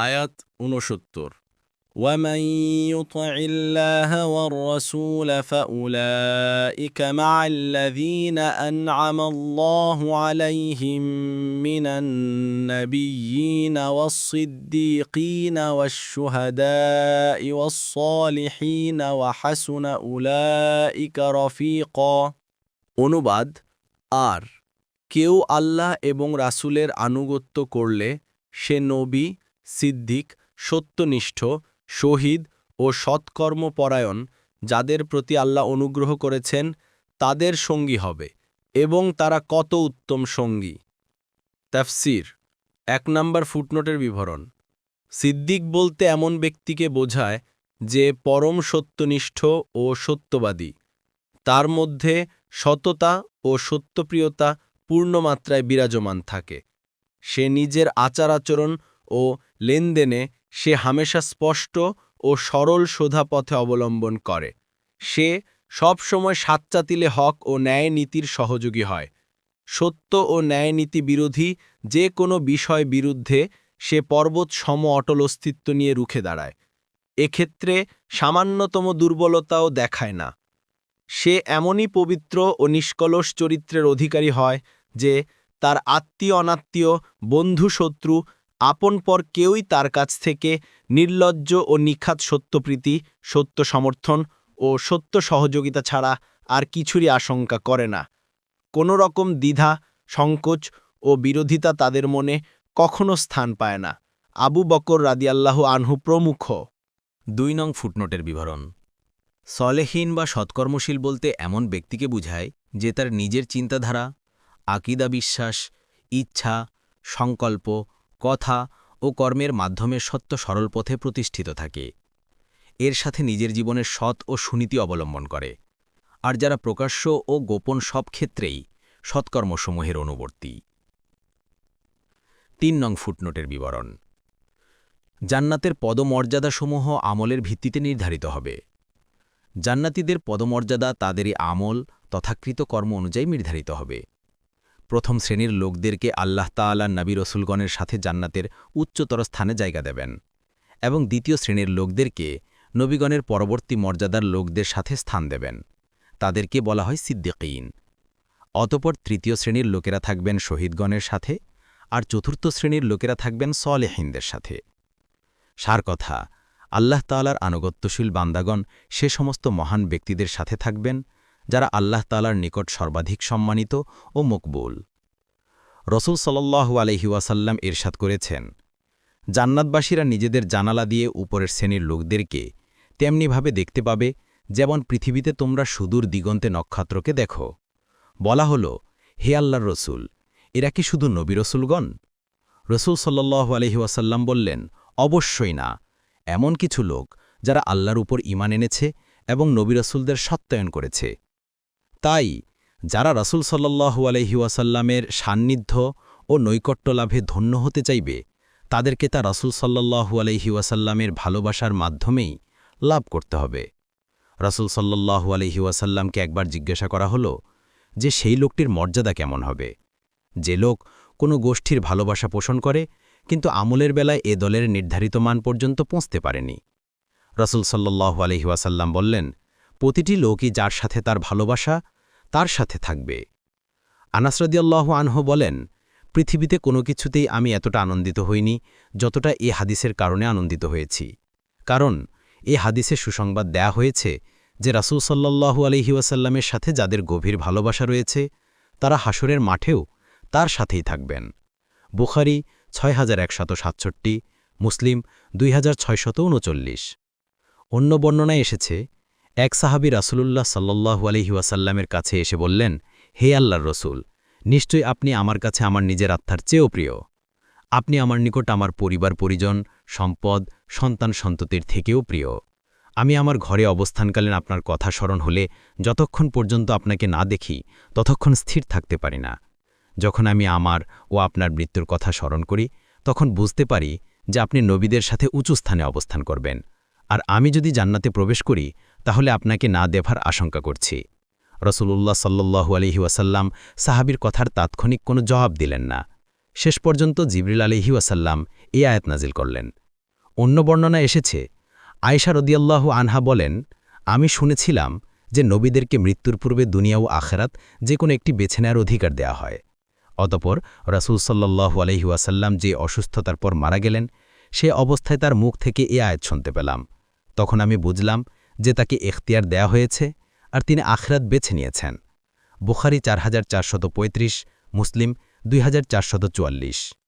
আয়াত ৬৯ ومن يطع الله والرسول فأولئك مع الذين أنعم الله عليهم من النبيين والصديقين والشهداء والصالحين وحسن أولئك رفيقا অনুবাদ আর কেউ আল্লাহ এবং রাসূলের আনুগত্য করলে সে নবী সিদ্দিক সত্যনিষ্ঠ শহীদ ও সৎকর্মপরায়ণ যাদের প্রতি আল্লাহ অনুগ্রহ করেছেন তাদের সঙ্গী হবে এবং তারা কত উত্তম সঙ্গী। তাফসীর ১ নম্বর ফুটনোটের বিবরণ। সিদ্দিক বলতে এমন ব্যক্তিকে বোঝায় যে পরম সত্যনিষ্ঠ ও সত্যবাদী, তার মধ্যে সততা ও সত্যপ্রিয়তা পূর্ণমাত্রায় বিরাজমান থাকে। সে নিজের আচার-আচরণ ও লেনদেনে সে হামেশা স্পষ্ট ও সরল সোজা পথে অবলম্বন করে। সে সবসময় সাচ্চাতিলে হক ও ন্যায় নীতির সহযোগী হয়। সত্য ও ন্যায় নীতি বিরোধী যে কোনো বিষয় বিরুদ্ধে সে পর্বত সম অটল অস্তিত্ব নিয়ে রুখে দাঁড়ায়। এক্ষেত্রে সামান্যতম দুর্বলতাও দেখায় না। সে এমনই পবিত্র ও নিষ্কলুষ চরিত্রের অধিকারী হয় যে তার আত্মীয় অনাত্মীয় বন্ধু শত্রু আপনপর কেউই তার কাছ থেকে নির্লজ্জ ও নিখাত সত্যপ্রীতি সত্য সমর্থন ও সত্য সহযোগিতা ছাড়া আর কিছুরই আশঙ্কা করে না। কোনো রকম দ্বিধা সংকোচ ও বিরোধিতা তাদের মনে কখনো স্থান পায় না। আবু বকর রাদিয়াল্লাহু আনহু প্রমুখ। ২ নং ফুটনোটের বিবরণ। সলেহীন বা সৎকর্মশীল বলতে এমন ব্যক্তিকে বুঝায় যে তার নিজের চিন্তাধারা আকীদা বিশ্বাস ইচ্ছা সংকল্প কথা ও কর্মের মাধ্যমে সত্য সরল পথে প্রতিষ্ঠিত থাকে। এর সাথে নিজের জীবনের সৎ ও সুনীতি অবলম্বন করে, আর যারা প্রকাশ্য ও গোপন সব ক্ষেত্রেই সৎকর্মসমূহের অনুবর্তী। ৩ নং ফুটনোটের বিবরণ। জান্নাতের পদমর্যাদাসমূহ আমলের ভিত্তিতে নির্ধারিত হবে। জান্নাতীদের পদমর্যাদা তাদেরই আমল তথাকৃত কর্ম অনুযায়ী নির্ধারিত হবে। প্রথম শ্রেণীর লোকদেরকে আল্লাহ তাআলা নবী রসুলগণের সাথে জান্নাতের উচ্চতর স্থানে জায়গা দেবেন এবং দ্বিতীয় শ্রেণীর লোকদেরকে নবীগণের পরবর্তী মর্যাদার লোকদের সাথে স্থান দেবেন। তাদেরকে বলা হয় সিদ্দিকীন। অতঃপর তৃতীয় শ্রেণীর লোকেরা থাকবেন শহীদগণের সাথে, আর চতুর্থ শ্রেণীর লোকেরা থাকবেন সলেহীনদের সাথে। সার কথা, আল্লাহ তাআলার আনুগত্যশীল বান্দাগণ সে সমস্ত মহান ব্যক্তিদের সাথে থাকবেন যারা আল্লাহ তাআলার নিকট সর্বাধিক সম্মানিত ও মকবুল। রসূল সাল্লাল্লাহু আলাইহি ওয়াসাল্লাম ইরশাদ করেছেন, জান্নাতবাসীরা নিজেদের জানালা দিয়ে উপরের শ্রেণীর লোকদেরকে তেমনিভাবে দেখতে পাবে যেমন পৃথিবীতে তোমরা সুদূর দিগন্তে নক্ষত্রকে দেখো। বলা হল, হে আল্লাহর রসূল, এরা কি শুধু নবী রসুলগণ? রসূল সাল্লাল্লাহু আলাইহি ওয়াসাল্লাম বললেন, অবশ্যই না, এমন কিছু লোক যারা আল্লাহর উপর ঈমান এনেছে এবং নবী রসুলদের সত্যায়ন করেছে। তাই যারা রাসূল সাল্লাল্লাহু আলাইহি ওয়াসাল্লামের সান্নিধ্য ও নৈকট্য লাভে ধন্য হতে চাইবে তাদেরকে তা রাসূল সাল্লাল্লাহু আলাইহি ওয়াসাল্লামের ভালোবাসার মাধ্যমেই লাভ করতে হবে। রাসূল সাল্লাল্লাহু আলাইহি ওয়াসাল্লামকে একবার জিজ্ঞাসা করা হলো যে সেই লোকটির মর্যাদা কেমন হবে, যে লোক কোনো গোষ্ঠীর ভালোবাসা পোষণ করে কিন্তু আমলের বেলায় এ দলের নির্ধারিত মান পর্যন্ত পৌঁছতে পারেনি। রাসূল সাল্লাল্লাহু আলাইহি ওয়াসাল্লাম বললেন, প্রতিটি লোকই যার সাথে তার ভালোবাসা তার সাথে থাকবে। আনাস রাদিয়াল্লাহু আনহু বলেন, পৃথিবীতে কোনো কিছুতেই আমি এতটা আনন্দিত হইনি যতটা এ হাদিসের কারণে আনন্দিত হয়েছি। কারণ এ হাদিসে সুসংবাদ দেয়া হয়েছে যে রাসূল সাল্লাল্লাহু আলাইহি ওয়াসাল্লামের সাথে যাদের গভীর ভালোবাসা রয়েছে তারা হাসরের মাঠেও তার সাথেই থাকবেন। বুখারী ৬১৬৭, মুসলিম ২৬৩৯। অন্য বর্ণনায় এসেছে, এক সাহাবী রাসূলুল্লাহ সাল্লাল্লাহু আলাইহি ওয়াসাল্লামের কাছে এসে বললেন, হে আল্লাহর রসূল, নিশ্চয়ই আপনি আমার কাছে আমার নিজের আত্মার চেয়েও প্রিয়। আপনি আমার নিকট আমার পরিবার পরিজন সম্পদ সন্তান সন্ততির থেকেও প্রিয়। আমি আমার ঘরে অবস্থানকালীন আপনার কথা স্মরণ হলে যতক্ষণ পর্যন্ত আপনাকে না দেখি ততক্ষণ স্থির থাকতে পারি না। যখন আমি আমার ও আপনার মৃত্যুর কথা স্মরণ করি তখন বুঝতে পারি যে আপনি নবীদের সাথে উঁচু স্থানে অবস্থান করবেন, আর আমি যদি জান্নাতে প্রবেশ করি তাহলে আপনাকে না দেখার আশঙ্কা করছি। রাসূলুল্লাহ সাল্লাল্লাহু আলাইহি ওয়াসাল্লাম সাহাবীর কথার তাৎক্ষণিক কোনো জবাব দিলেন না। শেষ পর্যন্ত জিবরিল আলাইহি ওয়াসাল্লাম এই আয়াত নাজিল করলেন, অন্য বর্ণনা এসেছে, আয়েশা রাদিয়াল্লাহু আনহা বলেন, আমি শুনেছিলাম যে নবীদেরকে মৃত্যুর পূর্বে দুনিয়া ও আখেরাত যে কোনো একটি বেছে নেওয়ার অধিকার দেয়া হয়। অতঃপর রাসূল সাল্লাল্লাহু আলাইহি ওয়াসাল্লাম যে অসুস্থতার পর মারা গেলেন, সে অবস্থায় তার মুখ থেকে এ আয়াত শুনতে পেলাম। তখন আমি বুঝলাম যে তাকে এখতিয়ার দেয়া হয়েছে আর তিনি আখেরাত বেছে নিয়েছেন। বুখারী 4435, মুসলিম 2444।